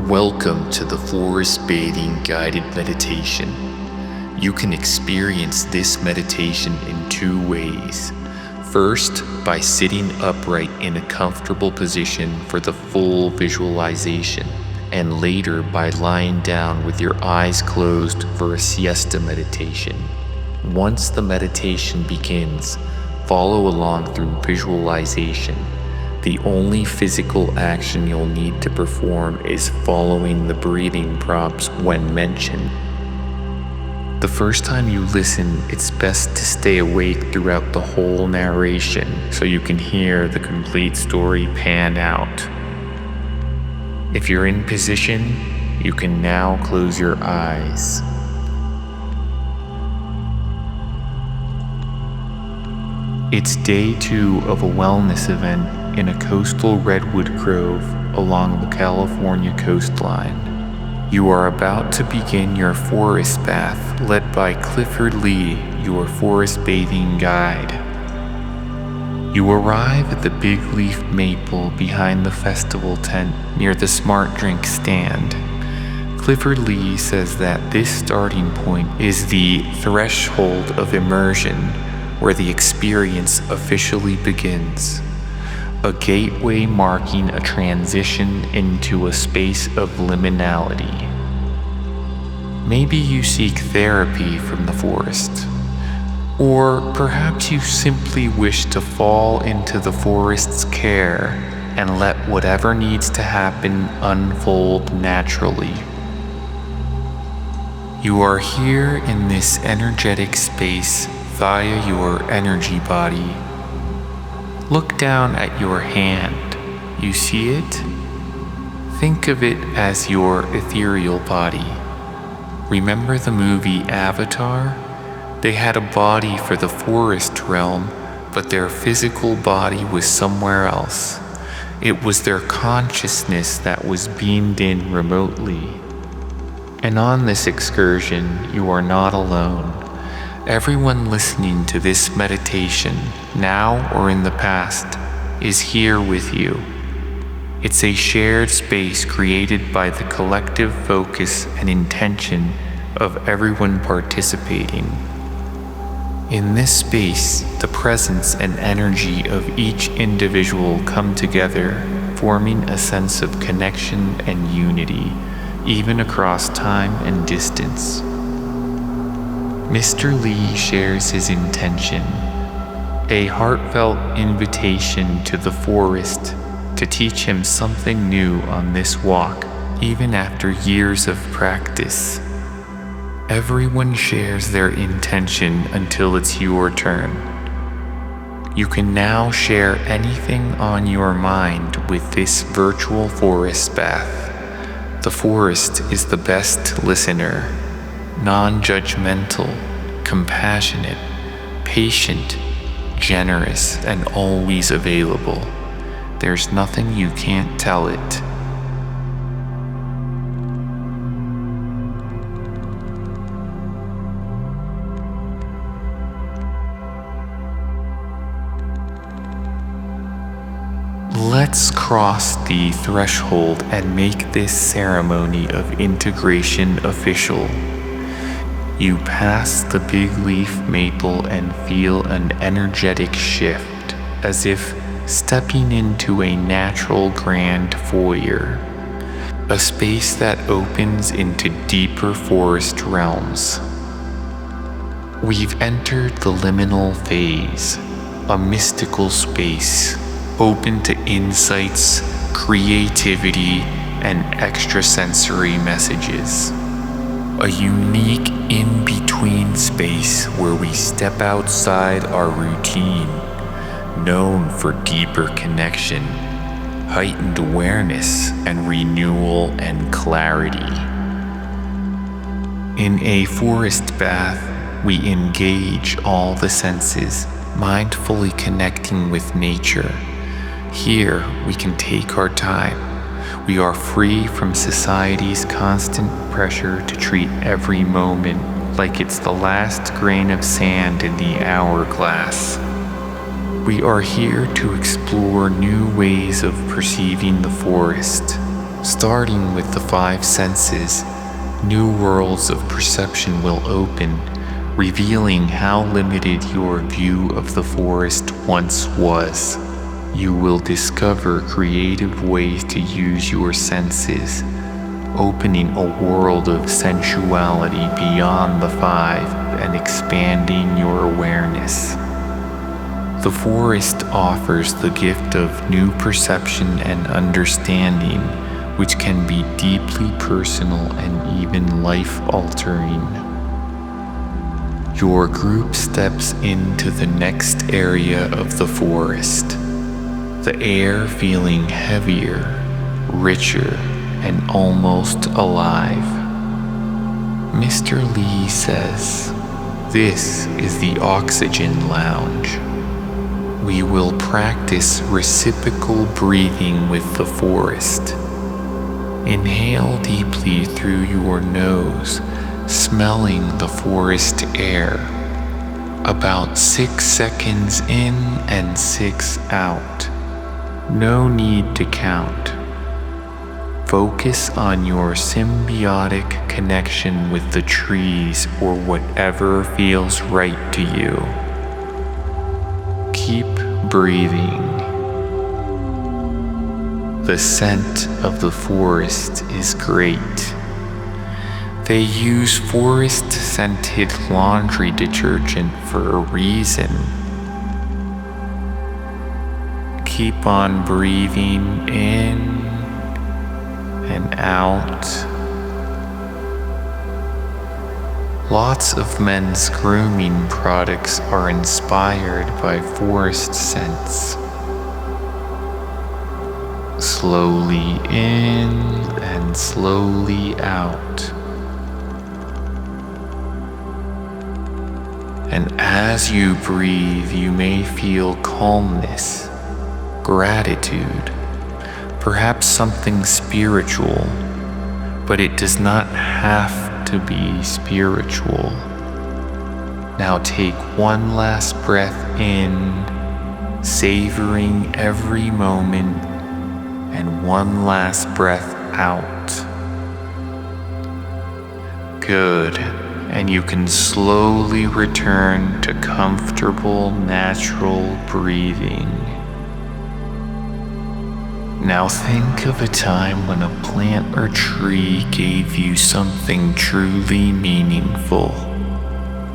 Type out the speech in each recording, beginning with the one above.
Welcome to the Forest Bathing Guided Meditation. You can experience this meditation in two ways. First, by sitting upright in a comfortable position for the full visualization, and later by lying down with your eyes closed for a siesta meditation. Once the meditation begins, follow along through visualization. The only physical action you'll need to perform is following the breathing prompts when mentioned. The first time you listen, it's best to stay awake throughout the whole narration so you can hear the complete story pan out. If you're in position, you can now close your eyes. It's day 2 of a wellness event in a coastal redwood grove along the California coastline. You are about to begin your forest bath led by Clifford, your forest bathing guide. You arrive at the big leaf maple behind the festival tent near the smart drink stand. Clifford says that this starting point is the threshold of immersion, where the experience officially begins. A gateway marking a transition into a space of liminality. Maybe you seek therapy from the forest, or perhaps you simply wish to fall into the forest's care and let whatever needs to happen unfold naturally. You are here in this energetic space via your energy body. Look down at your hand. You see it? Think of it as your ethereal body. Remember the movie Avatar? They had a body for the forest realm, but their physical body was somewhere else. It was their consciousness that was beamed in remotely. And on this excursion, you are not alone. Everyone listening to this meditation, now or in the past, is here with you. It's a shared space created by the collective focus and intention of everyone participating. In this space, the presence and energy of each individual come together, forming a sense of connection and unity, even across time and distance. Mr. shares his intention, a heartfelt invitation to the forest to teach him something new on this walk, even after years of practice. Everyone shares their intention until it's your turn. You can now share anything on your mind with this virtual forest bath. The forest is the best listener. Non-judgmental, compassionate, patient, generous, and always available. There's nothing you can't tell it. Let's cross the threshold and make this ceremony of integration official. You pass the big leaf maple and feel an energetic shift, as if stepping into a natural grand foyer, a space that opens into deeper forest realms. We've entered the liminal phase, a mystical space, open to insights, creativity, and extrasensory messages. A unique in-between space where we step outside our routine, known for deeper connection, heightened awareness, and renewal and clarity. In a forest bath, we engage all the senses, mindfully connecting with nature. Here, we can take our time. We are free from society's constant pressure to treat every moment like it's the last grain of sand in the hourglass. We are here to explore new ways of perceiving the forest, Starting with the five senses, new worlds of perception will open, revealing how limited your view of the forest once was. You will discover creative ways to use your senses, opening a world of sensuality beyond the five and expanding your awareness. The forest offers the gift of new perception and understanding, which can be deeply personal and even life-altering. Your group steps into the next area of the forest, the air feeling heavier, richer, and almost alive. Mr. Lee says, "This is the Oxygen Lounge. We will practice reciprocal breathing with the forest. Inhale deeply through your nose, smelling the forest air. About 6 seconds in and 6 out. No need to count. Focus on your symbiotic connection with the trees or whatever feels right to you. Keep breathing. The scent of the forest is great. They use forest-scented laundry detergent for a reason. Keep on breathing in and out. Lots of men's grooming products are inspired by forest scents. Slowly in and slowly out. And as you breathe, you may feel calmness, gratitude, perhaps something spiritual, but it does not have to be spiritual. Now take one last breath in, savoring every moment, and one last breath out. Good, and you can slowly return to comfortable, natural breathing. Now think of a time when a plant or tree gave you something truly meaningful,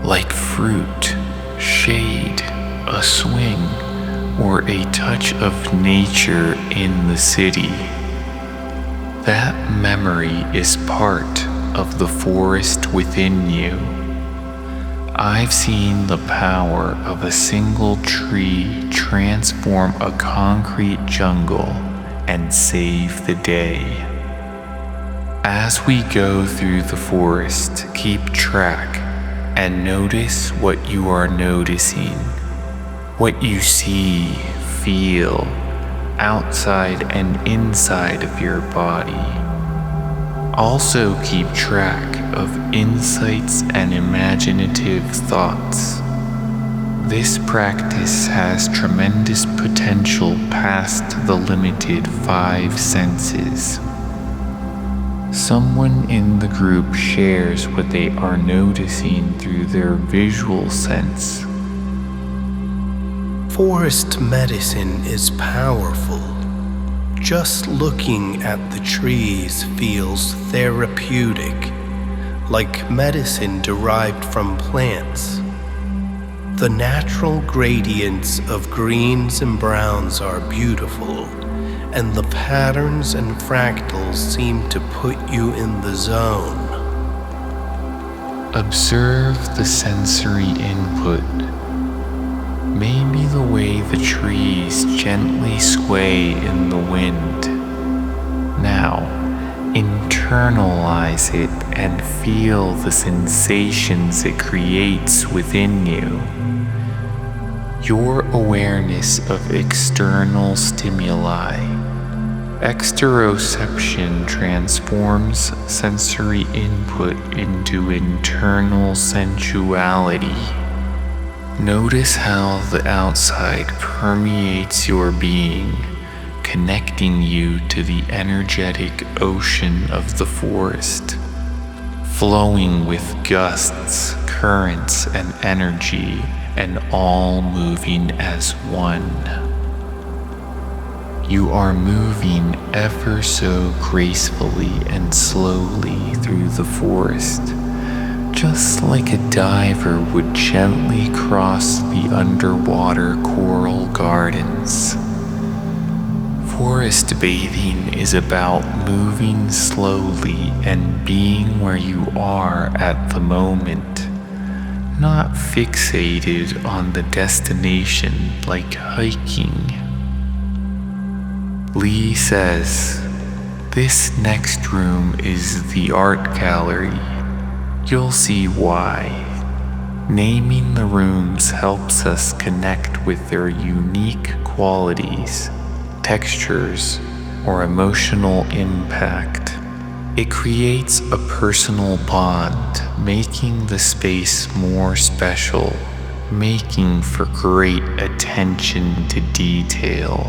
like fruit, shade, a swing, or a touch of nature in the city. That memory is part of the forest within you. I've seen the power of a single tree transform a concrete jungle and save the day. As we go through the forest, keep track and notice what you are noticing, what you see, feel, outside and inside of your body. Also keep track of insights and imaginative thoughts. This practice has tremendous potential past the limited 5 senses. Someone in the group shares what they are noticing through their visual sense. Forest medicine is powerful. Just looking at the trees feels therapeutic, like medicine derived from plants. The natural gradients of greens and browns are beautiful, and the patterns and fractals seem to put you in the zone. Observe the sensory input. Maybe the way the trees gently sway in the wind. Now, internalize it and feel the sensations it creates within you. Your awareness of external stimuli. Exteroception transforms sensory input into internal sensuality. Notice how the outside permeates your being, connecting you to the energetic ocean of the forest, flowing with gusts, currents, and energy, and all moving as one. You are moving ever so gracefully and slowly through the forest, just like a diver would gently cross the underwater coral gardens. Forest bathing is about moving slowly and being where you are at the moment, not fixated on the destination like hiking. Lee says, "This next room is the art gallery. You'll see why." Naming the rooms helps us connect with their unique qualities, textures, or emotional impact. It creates a personal bond, making the space more special, making for great attention to detail.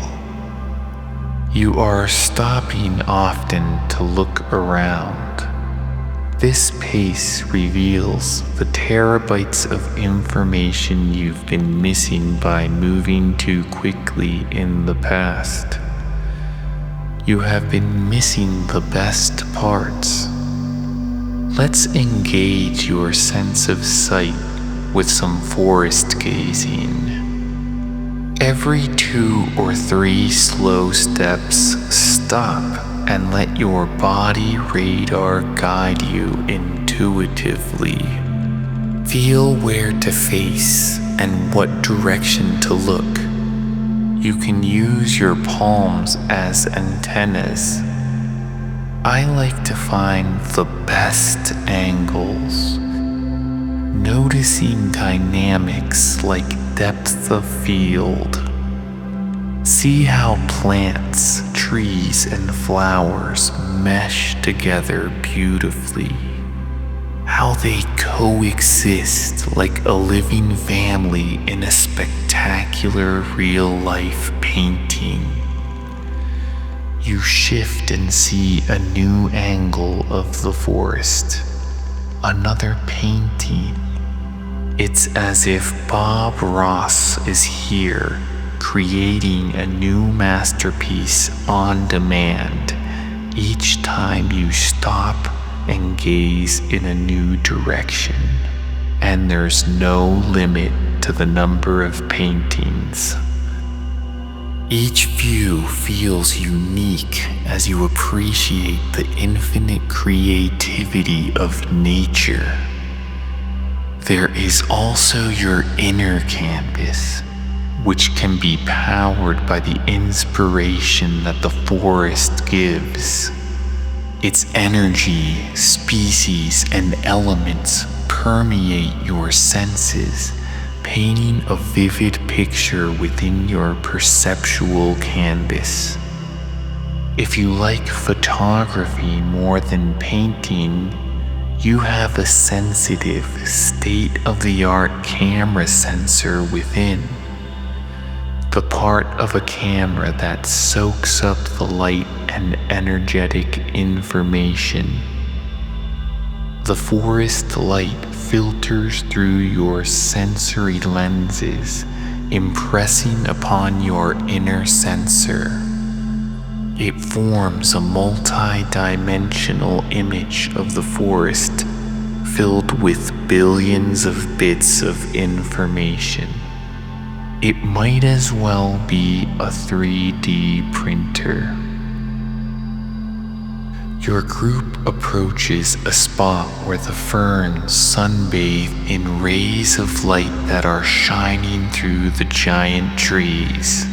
You are stopping often to look around. This pace reveals the terabytes of information you've been missing by moving too quickly in the past. You have been missing the best parts. Let's engage your sense of sight with some forest gazing. Every 2 or 3 slow steps, stop and let your body radar guide you intuitively. Feel where to face and what direction to look. You can use your palms as antennas. I like to find the best angles, noticing dynamics like depth of field. See how plants, trees, and flowers mesh together beautifully. How they coexist like a living family in a spectacular real-life painting. You shift and see a new angle of the forest, another painting. It's as if Bob Ross is here, creating a new masterpiece on demand each time you stop and gaze in a new direction. And there's no limit to the number of paintings. Each view feels unique as you appreciate the infinite creativity of nature. There is also your inner canvas, which can be powered by the inspiration that the forest gives. Its energy, species, and elements permeate your senses, painting a vivid picture within your perceptual canvas. If you like photography more than painting, you have a sensitive, state-of-the-art camera sensor within. The part of a camera that soaks up the light and energetic information. The forest light filters through your sensory lenses, impressing upon your inner sensor. It forms a multi-dimensional image of the forest, filled with billions of bits of information. It might as well be a 3D printer. Your group approaches a spot where the ferns sunbathe in rays of light that are shining through the giant trees,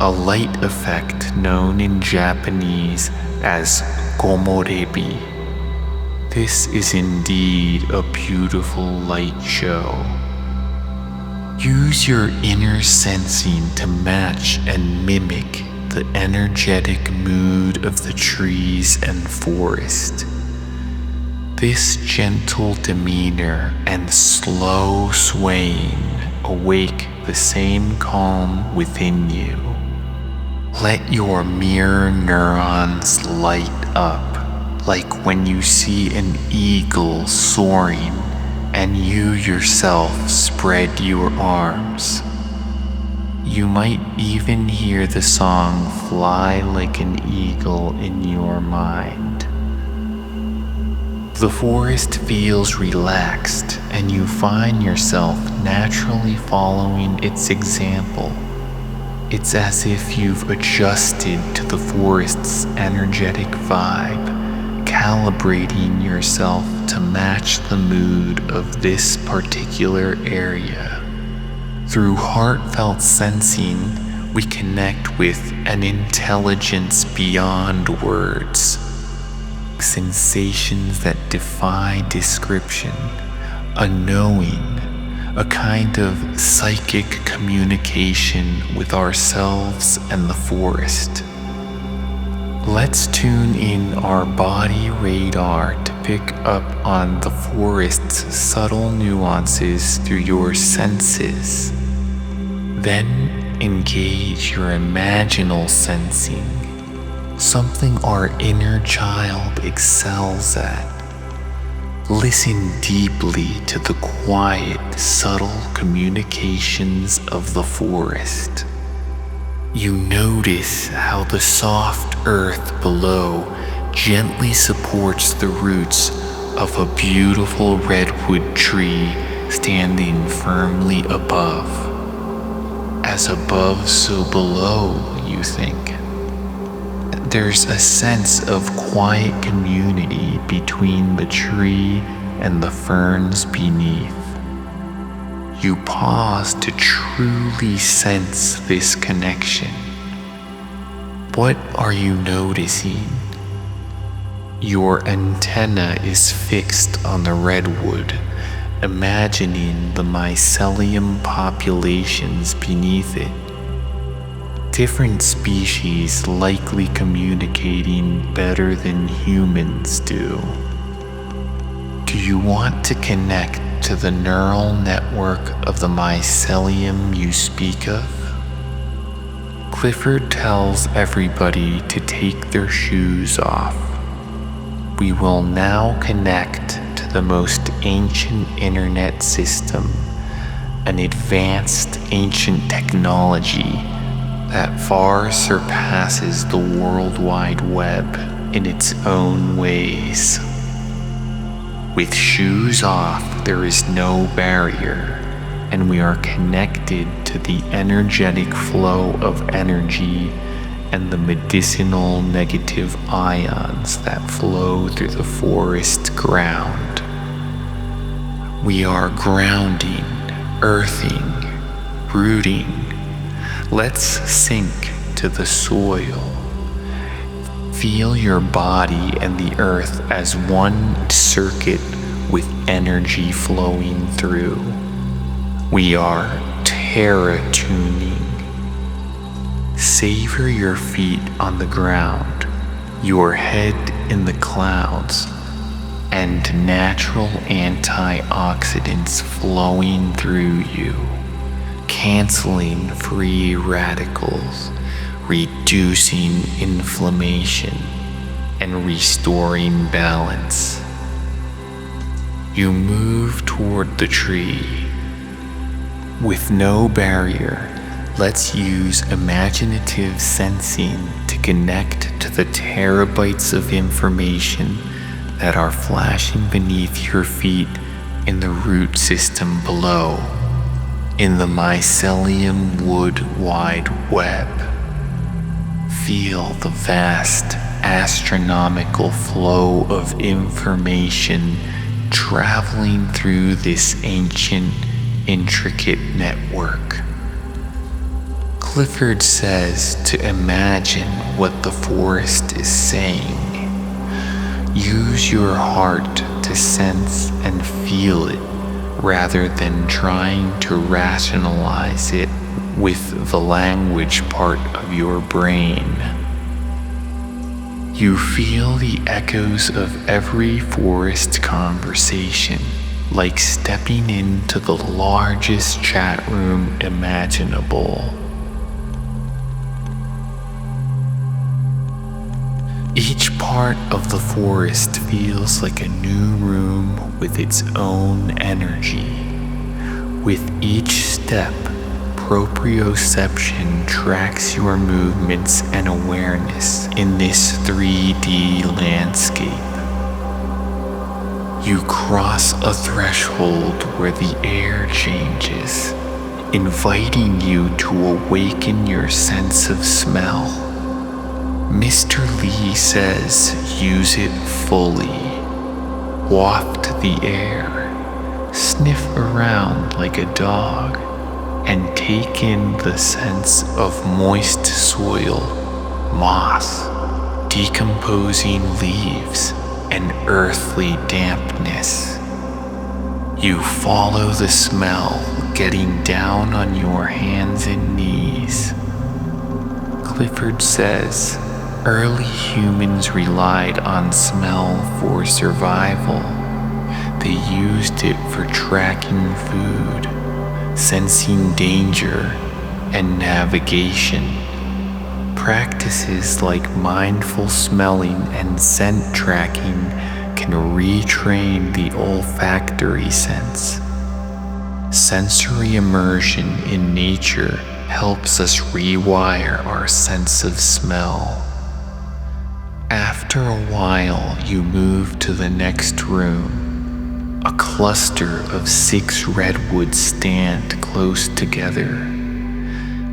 a light effect known in Japanese as komorebi. This is indeed a beautiful light show. Use your inner sensing to match and mimic the energetic mood of the trees and forest. This gentle demeanor and slow swaying awake the same calm within you. Let your mirror neurons light up, like when you see an eagle soaring and you yourself spread your arms. You might even hear the song Fly Like an Eagle in your mind. The forest feels relaxed and you find yourself naturally following its example. It's as if you've adjusted to the forest's energetic vibe, calibrating yourself to match the mood of this particular area. Through heartfelt sensing, we connect with an intelligence beyond words. Sensations that defy description, a knowing, a kind of psychic communication with ourselves and the forest. Let's tune in our body radar to pick up on the forest's subtle nuances through your senses. Then engage your imaginal sensing, something our inner child excels at. Listen deeply to the quiet, subtle communications of the forest. You notice how the soft earth below gently supports the roots of a beautiful redwood tree standing firmly above. As above, so below, you think. There's a sense of quiet community between the tree and the ferns beneath. You pause to truly sense this connection. What are you noticing? Your antenna is fixed on the redwood, imagining the mycelium populations beneath it. Different species likely communicating better than humans do. Do you want to connect to the neural network of the mycelium you speak of? Clifford tells everybody to take their shoes off. We will now connect to the most ancient internet system, an advanced ancient technology that far surpasses the World Wide Web in its own ways. With shoes off, there is no barrier, and we are connected to the energetic flow of energy and the medicinal negative ions that flow through the forest ground. We are grounding, earthing, rooting. Let's sink to the soil. Feel your body and the earth as one circuit with energy flowing through. We are Terra tuning. Savor your feet on the ground, your head in the clouds, and natural antioxidants flowing through you, canceling free radicals, reducing inflammation, and restoring balance. You move toward the tree. With no barrier, let's use imaginative sensing to connect to the terabytes of information that are flashing beneath your feet in the root system below, in the mycelium wood wide web. Feel the vast astronomical flow of information traveling through this ancient, intricate network. Clifford says to imagine what the forest is saying. Use your heart to sense and feel it rather than trying to rationalize it with the language part of your brain. You feel the echoes of every forest conversation, like stepping into the largest chat room imaginable. Each part of the forest feels like a new room with its own energy. With each step, proprioception tracks your movements and awareness in this 3D landscape. You cross a threshold where the air changes, inviting you to awaken your sense of smell. Mr. Lee says use it fully. Waft the air, sniff around like a dog, and take in the sense of moist soil, moss, decomposing leaves, and earthly dampness. You follow the smell, getting down on your hands and knees. Clifford says early humans relied on smell for survival. They used it for tracking food, sensing danger, and navigation. Practices like mindful smelling and scent tracking can retrain the olfactory sense. Sensory immersion in nature helps us rewire our sense of smell. After a while, you move to the next room. A cluster of 6 redwoods stand close together.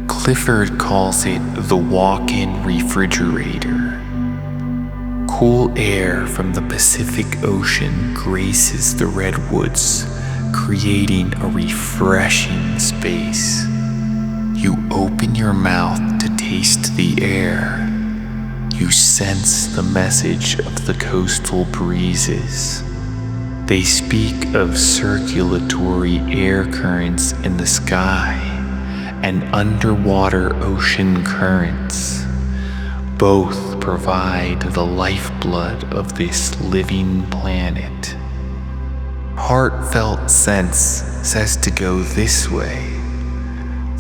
Clifford calls it the walk-in refrigerator. Cool air from the Pacific Ocean graces the redwoods, creating a refreshing space. You open your mouth to taste the air. You sense the message of the coastal breezes. They speak of circulatory air currents in the sky and underwater ocean currents. Both provide the lifeblood of this living planet. Heartfelt sense says to go this way.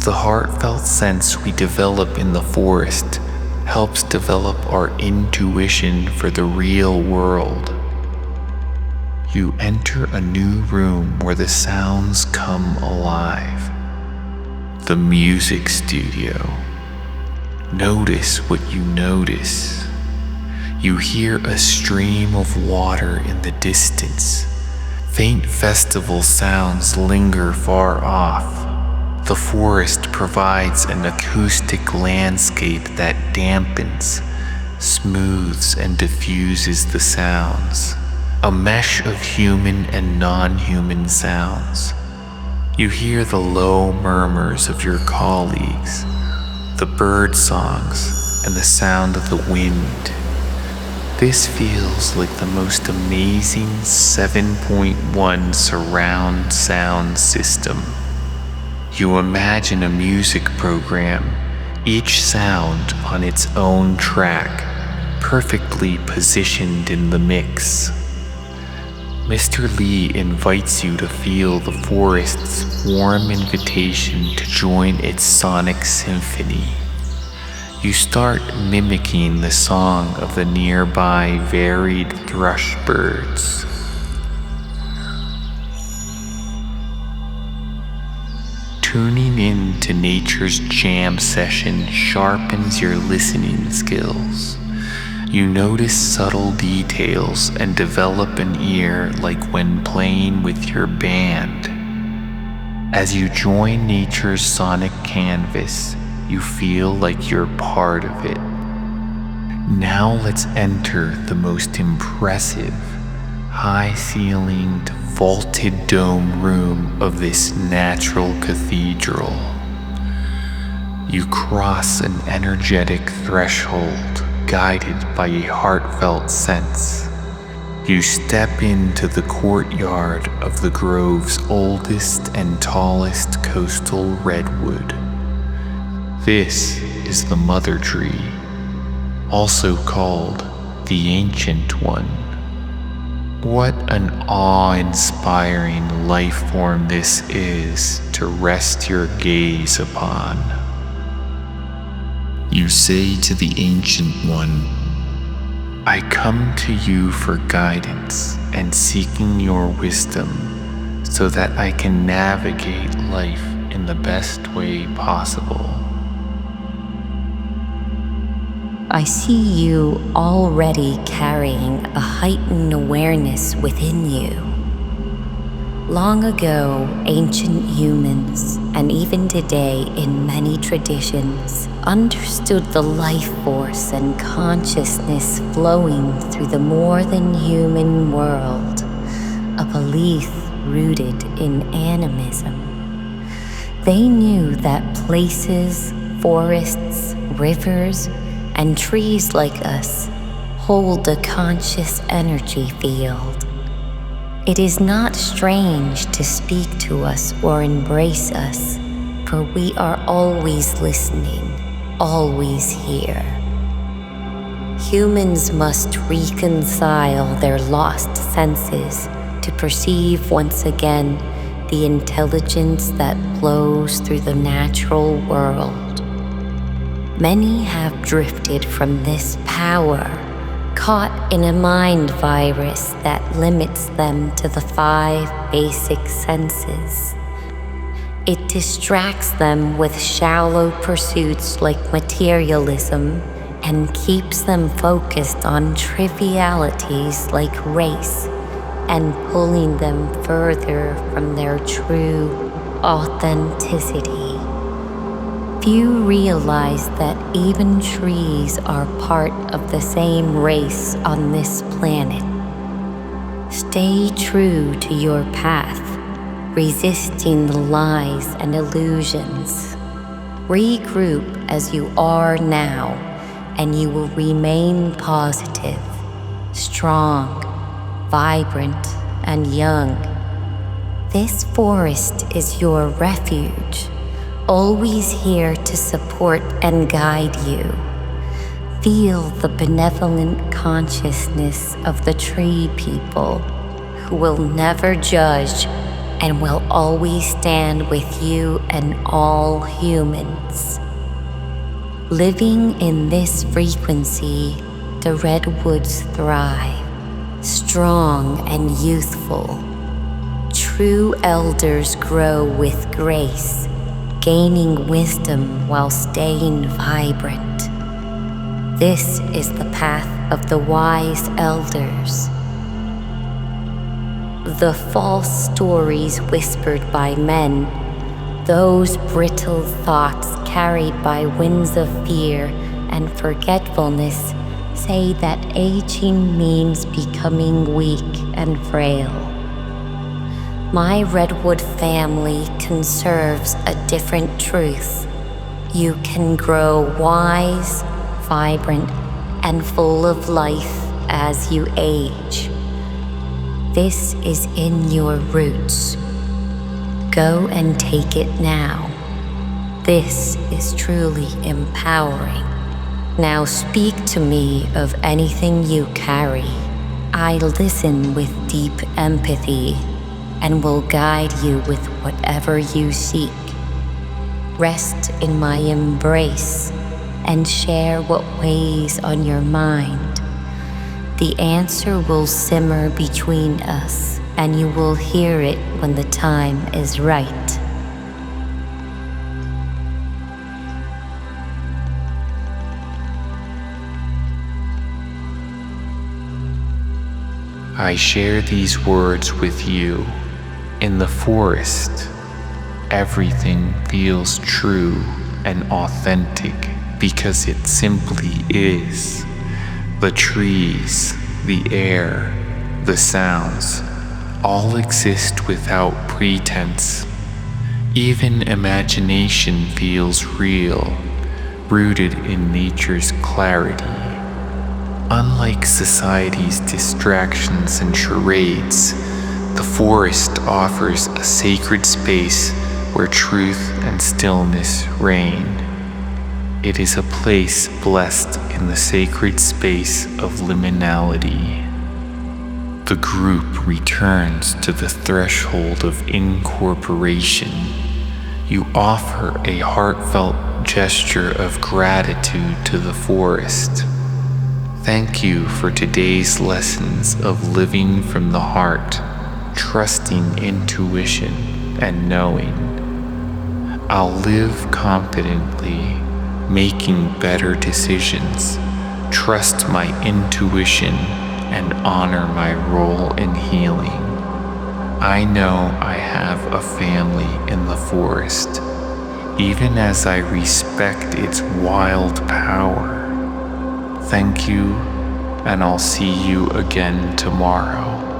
The heartfelt sense we develop in the forest helps develop our intuition for the real world. You enter a new room where the sounds come alive. The music studio. Notice what you notice. You hear a stream of water in the distance. Faint festival sounds linger far off. The forest provides an acoustic landscape that dampens, smooths, and diffuses the sounds. A mesh of human and non-human sounds. You hear the low murmurs of your colleagues, the bird songs, and the sound of the wind. This feels like the most amazing 7.1 surround sound system. You imagine a music program, each sound on its own track, perfectly positioned in the mix. Mr. Lee invites you to feel the forest's warm invitation to join its sonic symphony. You start mimicking the song of the nearby varied thrush birds. Tuning in to nature's jam session sharpens your listening skills. You notice subtle details and develop an ear like when playing with your band. As you join nature's sonic canvas, you feel like you're part of it. Now let's enter the most impressive, high-ceilinged, vaulted dome room of this natural cathedral. You cross an energetic threshold, guided by a heartfelt sense. You step into the courtyard of the grove's oldest and tallest coastal redwood. This is the mother tree, also called the Ancient One. What an awe-inspiring life form this is to rest your gaze upon. You say to the Ancient One, I come to you for guidance and seeking your wisdom so that I can navigate life in the best way possible. I see you already carrying a heightened awareness within you. Long ago, ancient humans, and even today in many traditions, understood the life force and consciousness flowing through the more than human world, a belief rooted in animism. They knew that places, forests, rivers, and trees like us hold a conscious energy field. It is not strange to speak to us or embrace us, for we are always listening, always here. Humans must reconcile their lost senses to perceive once again the intelligence that flows through the natural world. Many have drifted from this power, caught in a mind virus that limits them to the 5 basic senses. It distracts them with shallow pursuits like materialism and keeps them focused on trivialities like race and pulling them further from their true authenticity. Few realize that even trees are part of the same race on this planet. Stay true to your path, resisting the lies and illusions. Regroup as you are now, and you will remain positive, strong, vibrant, and young. This forest is your refuge, always here to support and guide you. Feel the benevolent consciousness of the tree people who will never judge and will always stand with you and all humans. Living in this frequency, the redwoods thrive, strong and youthful. True elders grow with grace, gaining wisdom while staying vibrant. This is the path of the wise elders. The false stories whispered by men, those brittle thoughts carried by winds of fear and forgetfulness, say that aging means becoming weak and frail. My redwood family conserves a different truth. You can grow wise, vibrant, and full of life as you age. This is in your roots. Go and take it now. This is truly empowering. Now speak to me of anything you carry. I listen with deep empathy and will guide you with whatever you seek. Rest in my embrace and share what weighs on your mind. The answer will simmer between us, and you will hear it when the time is right. I share these words with you. In the forest, everything feels true and authentic because it simply is. The trees, the air, the sounds, all exist without pretense. Even imagination feels real, rooted in nature's clarity. Unlike society's distractions and charades, the forest offers a sacred space where truth and stillness reign. It is a place blessed in the sacred space of liminality. The group returns to the threshold of incorporation. You offer a heartfelt gesture of gratitude to the forest. Thank you for today's lessons of living from the heart, trusting intuition and knowing. I'll live confidently, making better decisions, trust my intuition, and honor my role in healing. I know I have a family in the forest, even as I respect its wild power. Thank you, and I'll see you again tomorrow.